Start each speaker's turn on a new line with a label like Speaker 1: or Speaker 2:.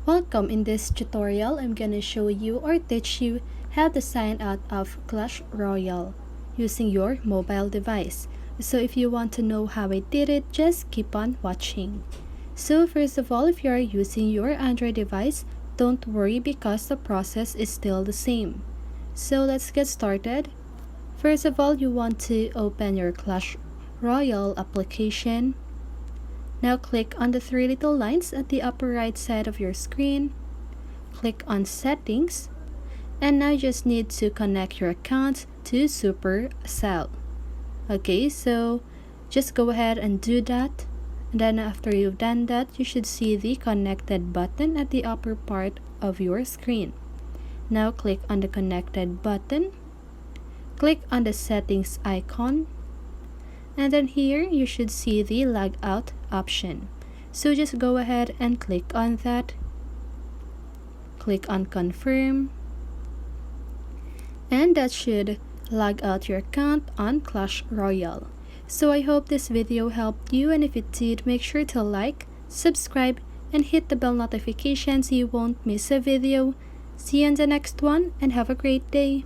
Speaker 1: Welcome. In this tutorial, I'm gonna show you or teach you how to sign out of Clash Royale using your mobile device. So if you want to know how I did it, just keep on watching. So first of all, if you are using your Android device, don't worry because the process is still the same. So let's get started. First of all, you want to open your Clash Royale application. Now click on the three little lines at the upper right side of your screen. Click on Settings. And now you just need to connect your account to Supercell. Okay, so just go ahead and do that. And then after you've done that, you should see the connected button at the upper part of your screen. Now click on the connected button. Click on the settings icon. And then here you should see the log out option. So just go ahead and click on that. Click on confirm. And that should log out your account on Clash Royale. So I hope this video helped you, and if it did, make sure to like, subscribe, and hit the bell notification so you won't miss a video. See you in the next one and have a great day.